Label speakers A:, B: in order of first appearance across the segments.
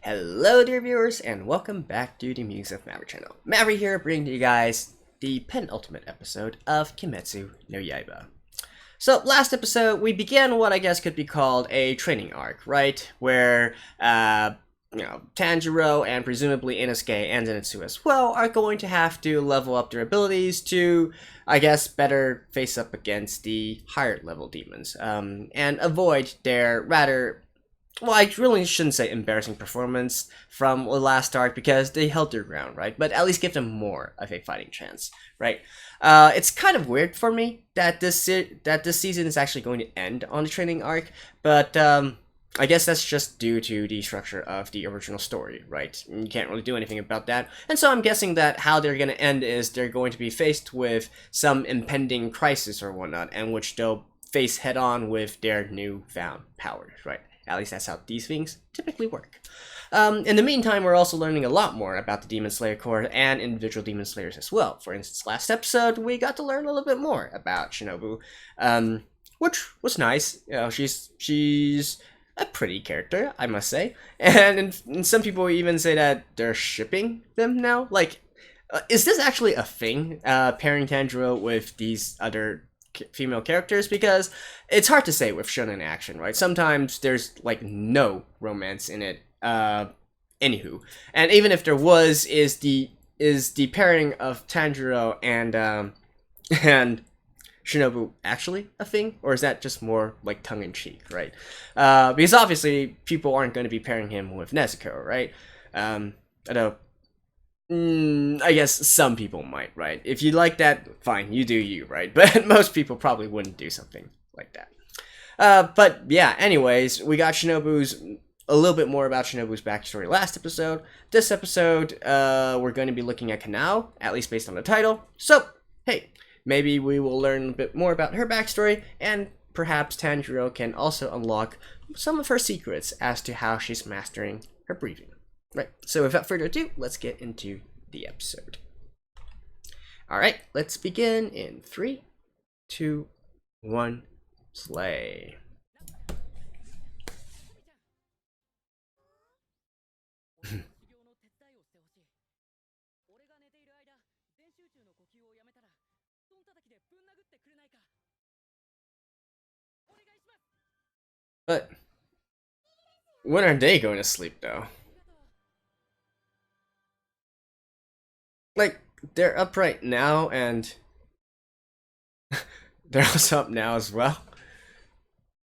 A: Hello dear viewers and welcome back to the Musings&Review channel. Maverick here bringing you guys the penultimate episode of Kimetsu no Yaiba. So last episode we began what I guess could be called a training arc, right? Where Tanjiro and presumably Inosuke and Zenitsu as well are going to have to level up their abilities to, I guess, better face up against the higher level demons and avoid their rather, well, I really shouldn't say embarrassing performance from the last arc because they held their ground, right? But at least give them more of a fighting chance, right? It's kind of weird for me that this season is actually going to end on the training arc, but I guess that's just due to the structure of the original story, right? You can't really do anything about that. And so I'm guessing that how they're going to end is they're going to be faced with some impending crisis or whatnot, and which they'll face head on with their newfound powers, right? At least that's how these things typically work. In the meantime, we're also learning a lot more about the Demon Slayer Corps and individual Demon Slayers as well. For instance, last episode, we got to learn a little bit more about Shinobu, which was nice. You know, she's a pretty character, I must say. And some people even say that they're shipping them now. Like, is this actually a thing, pairing Tanjiro with these other female characters? Because it's hard to say with shonen action, right? Sometimes there's like no romance in it, anywho, and even if there was, is the pairing of Tanjiro and Shinobu actually a thing, or is that just more like tongue-in-cheek, right? Because obviously people aren't going to be pairing him with Nezuko, right? Although I guess some people might, right? If you like that, fine, you do you, right? But most people probably wouldn't do something like that. But yeah, anyways, we got a little bit more about Shinobu's backstory last episode. This episode, we're going to be looking at Kanao, at least based on the title. So, hey, maybe we will learn a bit more about her backstory, and perhaps Tanjiro can also unlock some of her secrets as to how she's mastering her breathing. Right, so without further ado, let's get into the episode. Alright, let's begin in 3, 2, 1, play. But when are they going to sleep, though? Like, they're up right now, and they're also up now as well.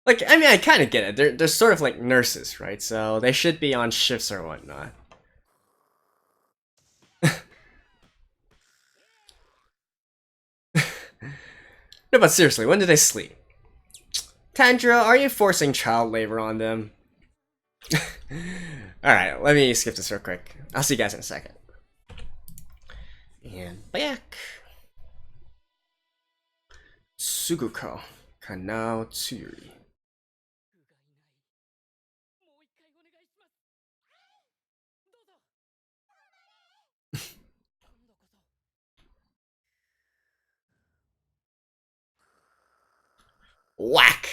A: Like, I mean, I kind of get it. They're sort of like nurses, right? So they should be on shifts or whatnot. No, but seriously, when do they sleep? Tanjiro, are you forcing child labor on them? Alright, let me skip this real quick. I'll see you guys in a second. And back. Suguko, Kanao Tsuri. Whack!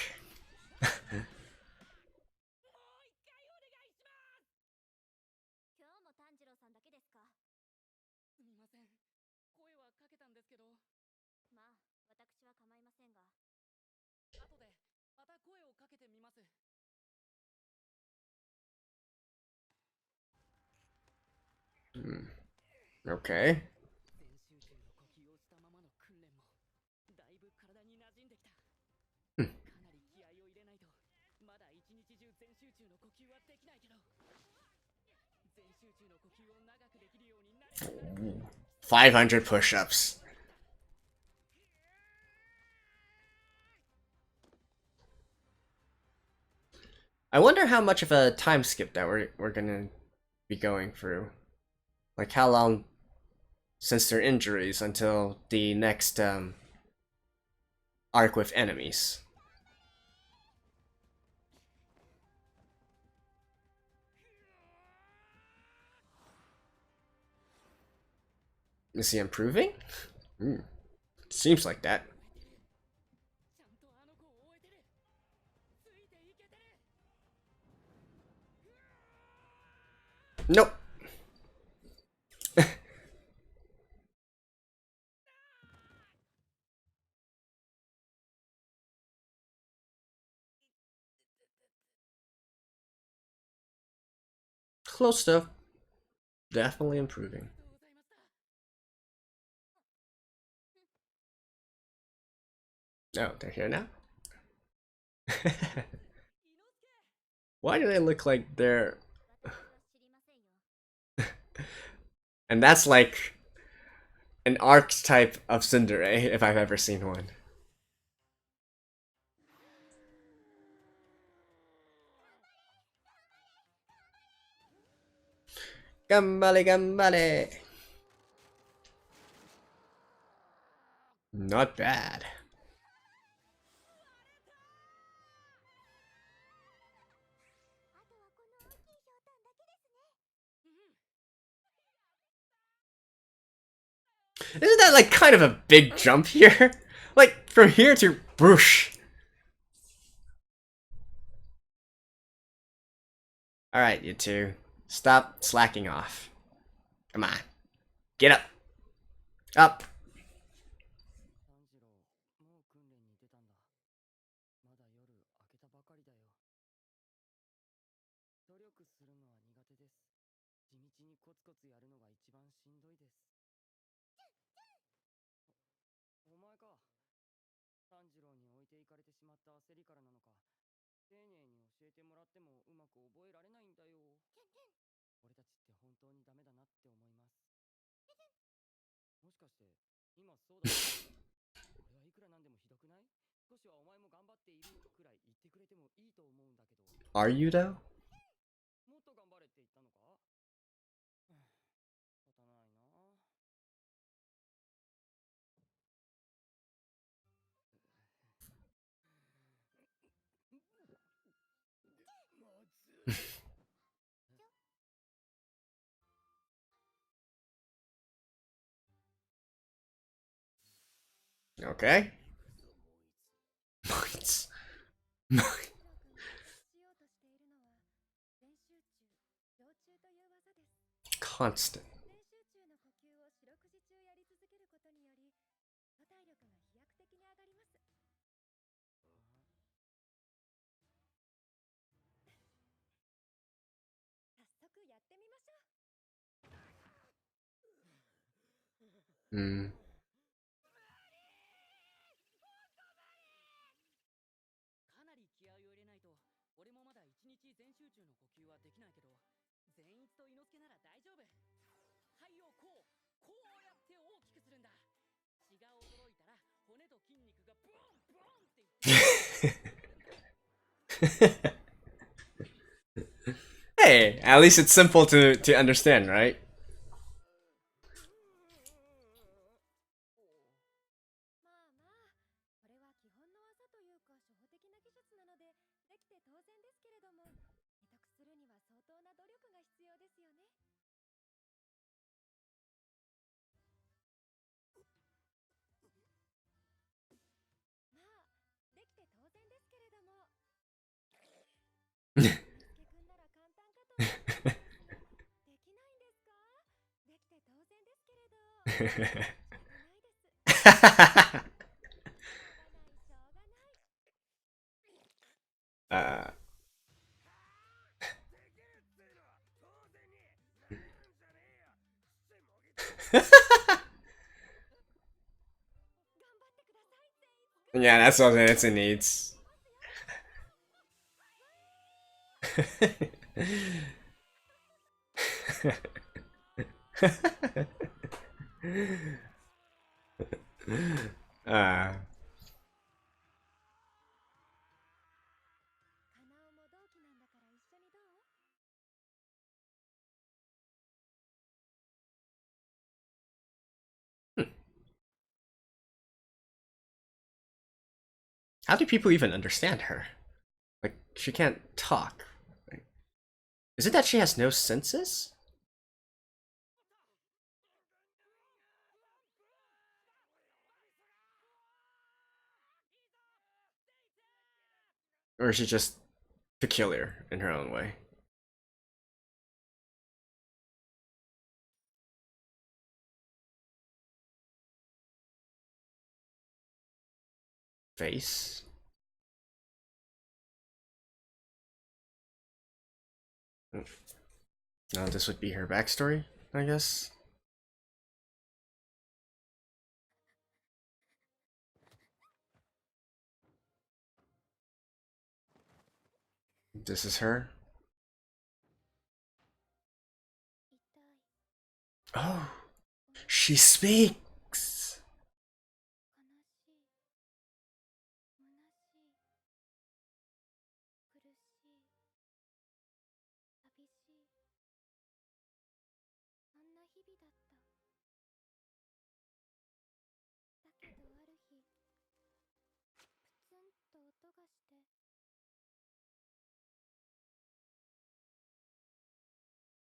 A: Okay. Hmm. 500 push-ups. I wonder how much of a time skip that we're gonna be going through. Like how long since their injuries until the next arc with enemies. Is he improving? Seems like that. Nope. Close stuff. Definitely improving. Oh, they're here now? Why do they look like they're... And that's like an archetype of tsundere, if I've ever seen one. Gambale, gambale. Not bad. Isn't that like kind of a big jump here? Like from here to Broosh. Alright, you two. Stop slacking off. Come on. Get up. Up. Are you though? Okay. Mites. Constant. Hmm. Hey, at least it's simple to understand, right? uh, yeah, that's what it needs. uh, how do people even understand her? Like, she can't talk. Like, is it that she has no senses? Or is she just peculiar in her own way? face. Now this would be her backstory, I guess. This is her. Oh, she speaks.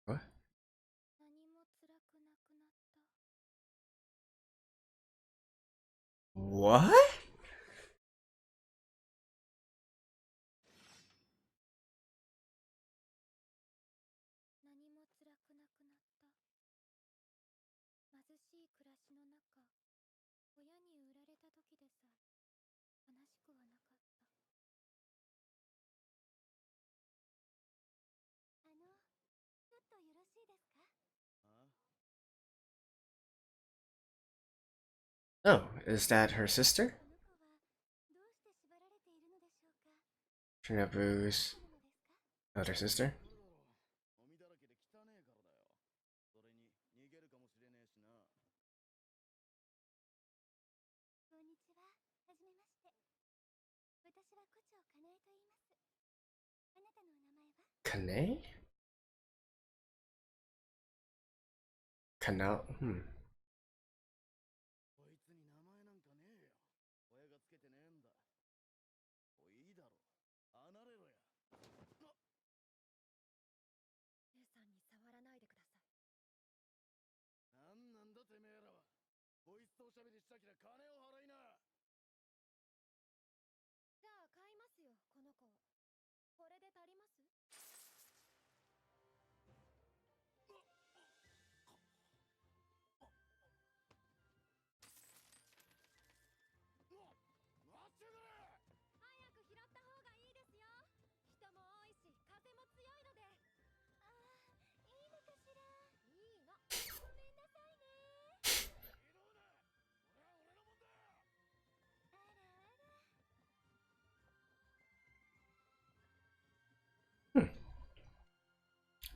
A: What? What? Oh, is that her sister? Shinobu's other sister? Kane? Kanao? Hmm.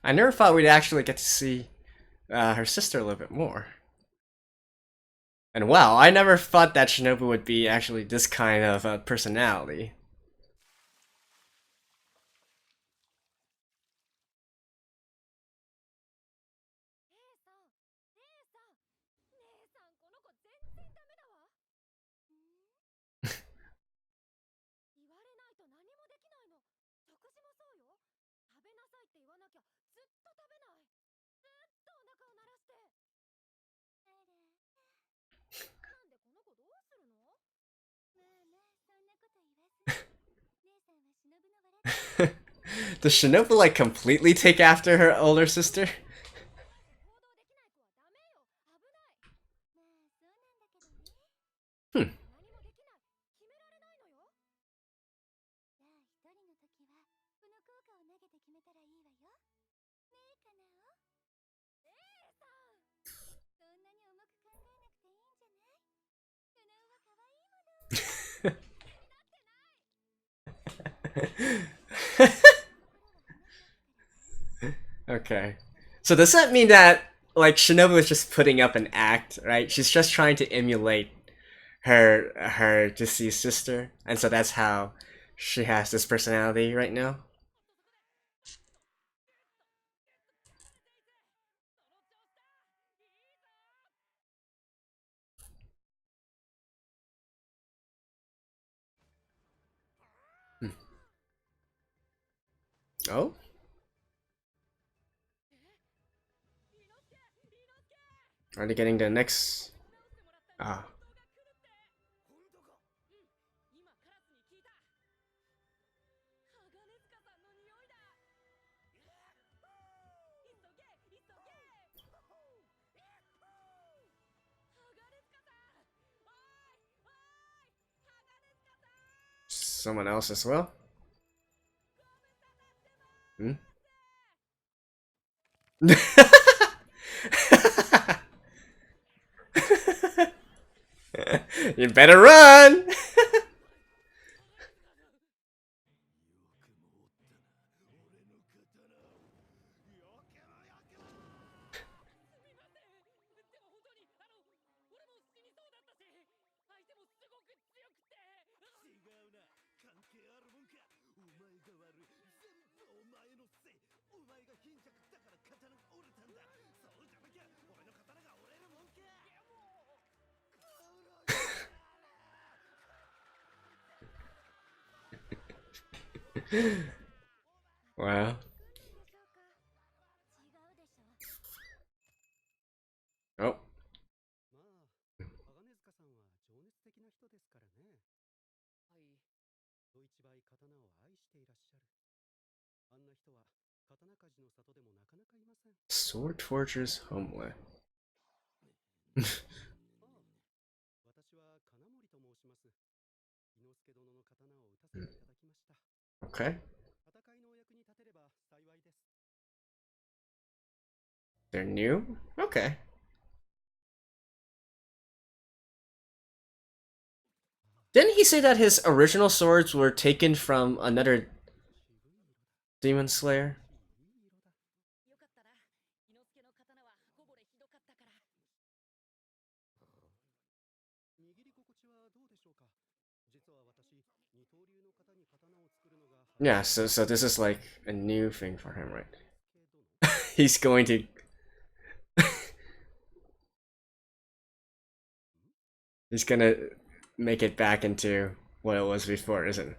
A: I never thought we'd actually get to see her sister a little bit more. And wow, I never thought that Shinobu would be actually this kind of personality. Does Shinobu like completely take after her older sister? Hmm. Okay. So does that mean that like Shinobu is just putting up an act, right? She's just trying to emulate her deceased sister, and so that's how she has this personality right now. Hmm. Oh. Are they getting the next? Ah. someone else as well. Hmm? You better run! Wow. Oh. Sword Fortress Homeland. Okay. They're new? Okay. Didn't he say that his original swords were taken from another demon slayer? Yeah, so this is like a new thing for him, right? He's going to he's gonna make it back into what it was before, isn't it?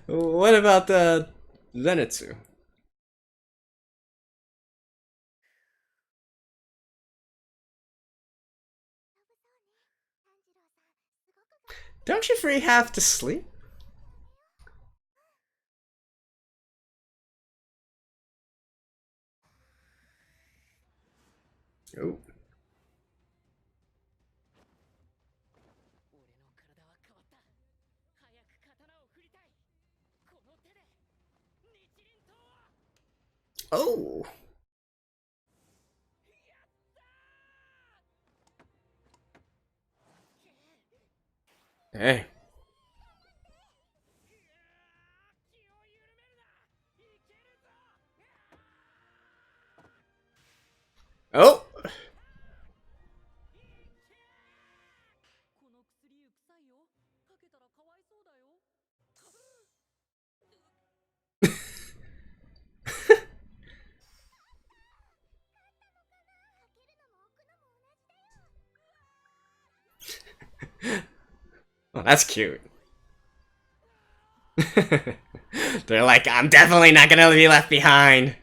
A: What about the Zenitsu? Don't you three have to sleep? Oh. Oh. Hey. Oh. Oh, that's cute. They're like, I'm definitely not gonna be left behind.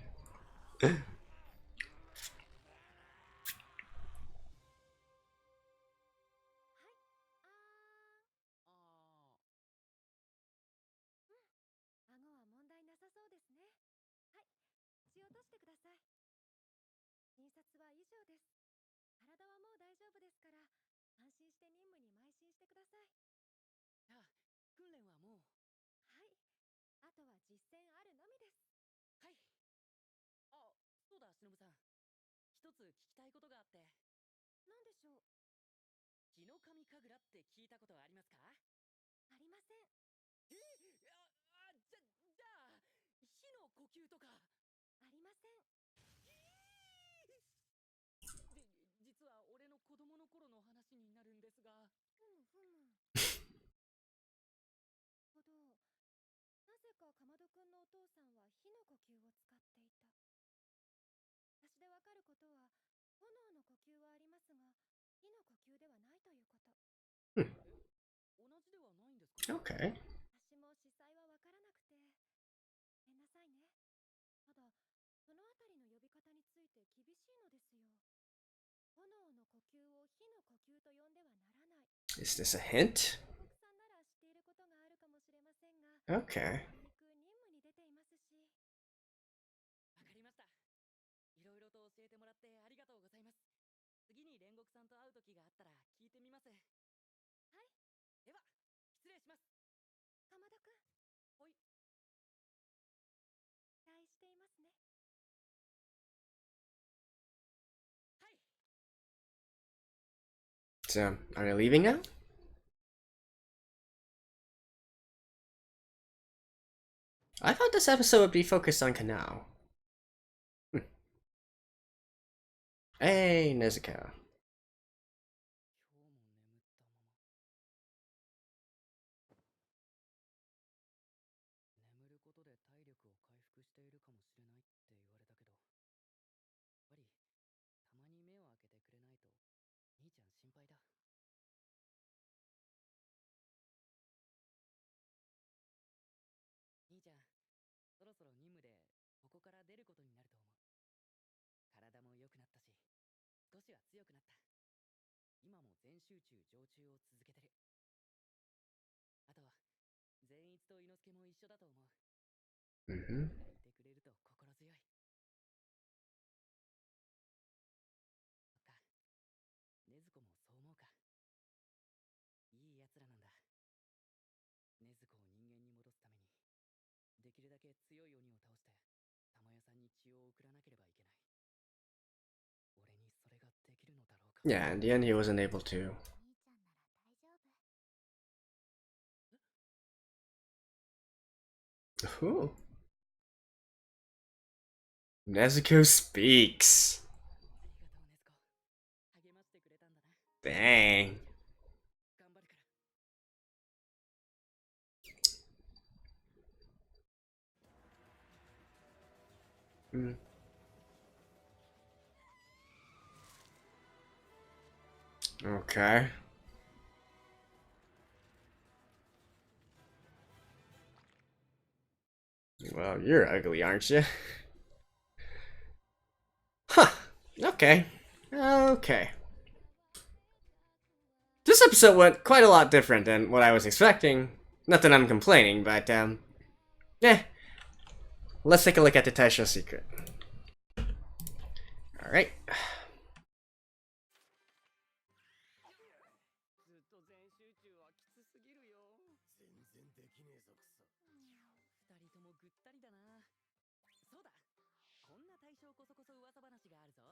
A: Okay. Is this a hint? Okay.
B: わかりました。いろいろと教えてもらってありがとうございます。次に煉獄さんと会う時があったら聞いてみます。はい。では、失礼します。鎌田くん。ほい。期待していますね。はい。
A: So, are you leaving now? I thought this episode would be focused on Kanao. Hey, Nezuko.
B: 今日も眠ったまま。眠ることで体力を回復しているかもしれないって言われたけど、やっぱりたまに目を開けてくれないと兄ちゃん心配だ。兄ちゃん、そろそろ任務でここから出ることになると思う。体も良くなったし、少しは強くなった。今も全集中常駐を続けてる。あとは善逸と伊之助も一緒だと思う。
A: Mm-hmm.
B: いてくれると心強い。そっか、禰豆子もそう思うか。いい奴らなんだ。禰豆子を人間に戻すために、できるだけ強い鬼を倒して玉屋さんに血を送らなければいけない。俺にそれができるのだろうか。
A: Yeah, in the end, he wasn't able to.
B: 兄ちゃんなら大丈夫。
A: Ooh. Nezuko speaks.
B: ありがとう、禰豆子。励ましてくれたんだな。
A: Dang.
B: 頑張るから。
A: Mm. Okay. Well, you're ugly, aren't you? Huh. Okay. Okay. This episode went quite a lot different than what I was expecting. Not that I'm complaining, but, yeah. Let's take a look at the Taisho secret. Alright.
B: ずっと全集中はきつすぎるよ。全然できねえぞ、くそ。二人ともぐったりだな。そうだ、こんな対象こそこそ噂話があるぞ。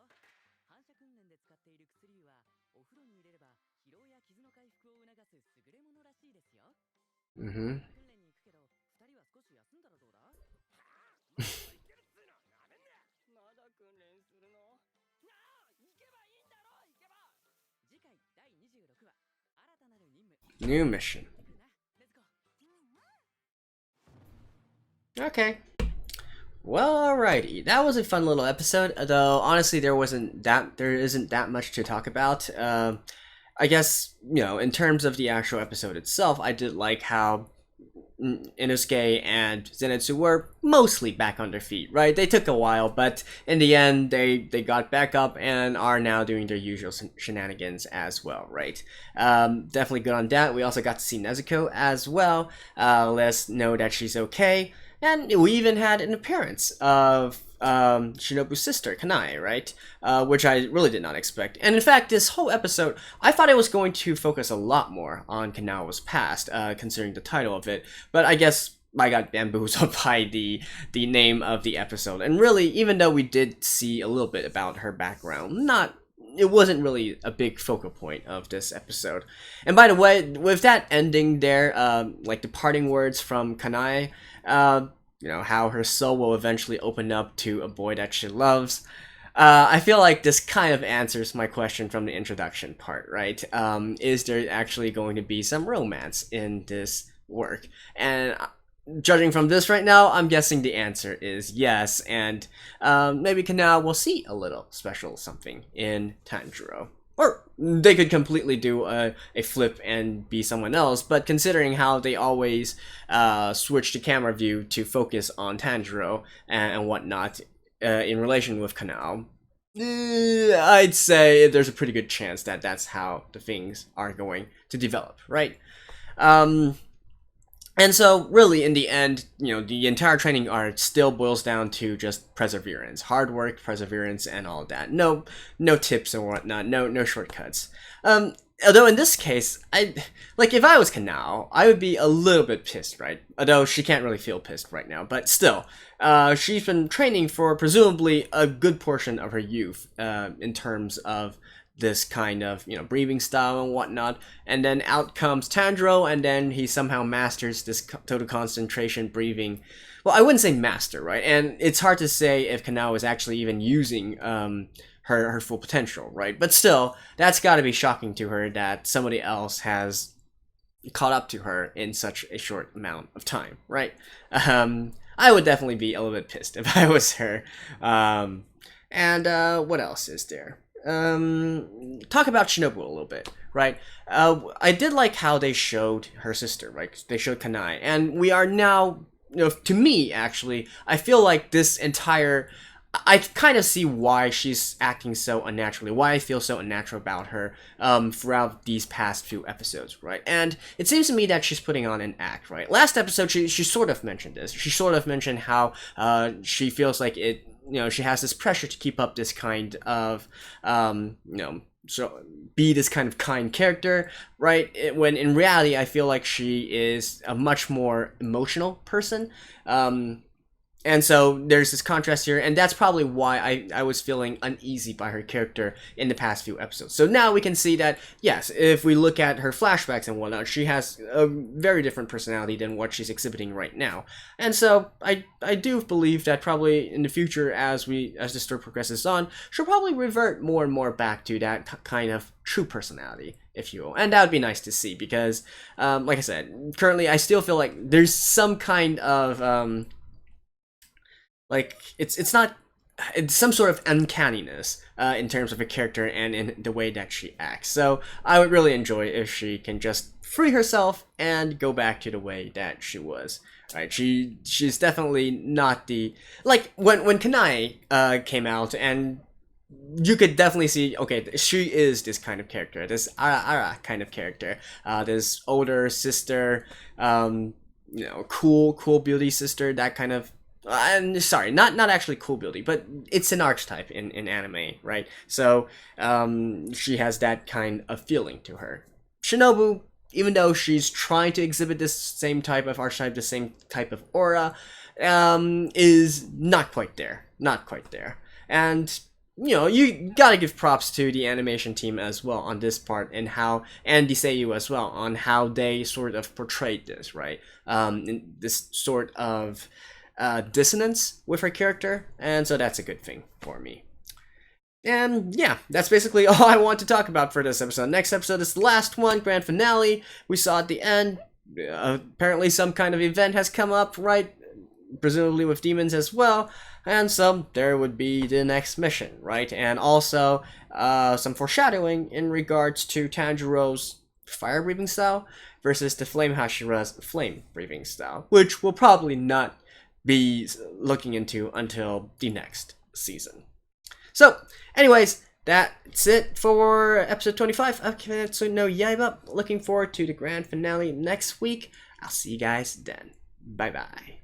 B: 反射訓練で使っている薬湯はお風呂に入れれば疲労や傷の回復を促す優れものらしいですよ。
A: Mm-hmm.
B: 訓練に行くけど、二人は少し休んだらどうだ？はあ、まだいけるっつうの、なめんな。まだ訓練するの？なあ、行けばいいんだろ、行けば。次回第26話、新たなる任務。
A: New mission. Okay. Well, alrighty. That was a fun little episode, though honestly there isn't that much to talk about. I guess, you know, in terms of the actual episode itself, I did like how Inosuke and Zenitsu were mostly back on their feet, right? They took a while, but in the end, they got back up and are now doing their usual shenanigans as well, right? Definitely good on that. We also got to see Nezuko as well. Let us know that she's okay. And we even had an appearance of Shinobu's sister, Kanai, right? Which I really did not expect. And in fact, this whole episode, I thought it was going to focus a lot more on Kanao's past, considering the title of it. But I guess I got bamboozled by the name of the episode. And really, even though we did see a little bit about her background, it wasn't really a big focal point of this episode. And by the way, with that ending there, like the parting words from Kanai, you know, how her soul will eventually open up to a boy that she loves. I feel like this kind of answers my question from the introduction part, right? Is there actually going to be some romance in this work? And judging from this right now, I'm guessing the answer is yes, and maybe Kanao will see a little special something in Tanjiro. Or they could completely do a flip and be someone else, but considering how they always switch the camera view to focus on Tanjiro and whatnot in relation with Kanao, I'd say there's a pretty good chance that that's how the things are going to develop, right? Um, and so, really, in the end, the entire training arc still boils down to just perseverance, hard work, perseverance, and all that. No tips and whatnot. No shortcuts. Although in this case, if I was Kanao, I would be a little bit pissed, right? Although she can't really feel pissed right now, but still, she's been training for presumably a good portion of her youth, in terms of this kind of breathing style and whatnot, and then out comes Tanjiro, and then he somehow masters this total concentration breathing. Well, I wouldn't say master, right? And it's hard to say if Kanao is actually even using her full potential, right? But still, that's got to be shocking to her that somebody else has caught up to her in such a short amount of time, right? I would definitely be a little bit pissed if I was her. And what else is there? Talk about Shinobu a little bit, right? I did like how they showed her sister, right? They showed Kanai, and we are now, to me, actually, I feel like this entire, I kind of see why she's acting so unnaturally, why I feel so unnatural about her throughout these past few episodes, right? And it seems to me that she's putting on an act, right? Last episode, she sort of mentioned this. She sort of mentioned how she feels like it, she has this pressure to keep up this kind of, so be this kind of kind character, right? When in reality, I feel like she is a much more emotional person. And so there's this contrast here, and that's probably why I was feeling uneasy by her character in the past few episodes. So now we can see that, yes, if we look at her flashbacks and whatnot, she has a very different personality than what she's exhibiting right now. And so I do believe that probably in the future, as the story progresses on, she'll probably revert more and more back to that kind of true personality, if you will. And that would be nice to see, because, like I said, currently I still feel like there's some kind of... it's not, it's some sort of uncanniness in terms of her character and in the way that she acts. So I would really enjoy if she can just free herself and go back to the way that she was. Right? She's definitely not the, like when Kanai came out, and you could definitely see, okay, she is this kind of character, this Ara kind of character, this older sister, cool beauty sister, that kind of. I'm sorry, not actually cool beauty, but it's an archetype in anime, right? So she has that kind of feeling to her. Shinobu, even though she's trying to exhibit this same type of archetype, the same type of aura, is not quite there. Not quite there. And you gotta give props to the animation team as well on this part, and the Seiyu as well, on how they sort of portrayed this, right? In this sort of dissonance with her character, and so that's a good thing for me. And yeah, that's basically all I want to talk about for this episode. Next episode is the last one, grand finale. We saw at the end, apparently some kind of event has come up, right? Presumably with demons as well. And so there would be the next mission, right? And also some foreshadowing in regards to Tanjiro's fire breathing style versus the Flame Hashira's flame breathing style, which will probably not be looking into until the next season. So, anyways, that's it for episode 25 of Kimetsu no Yaiba. Looking forward to the grand finale next week. I'll see you guys then. Bye bye.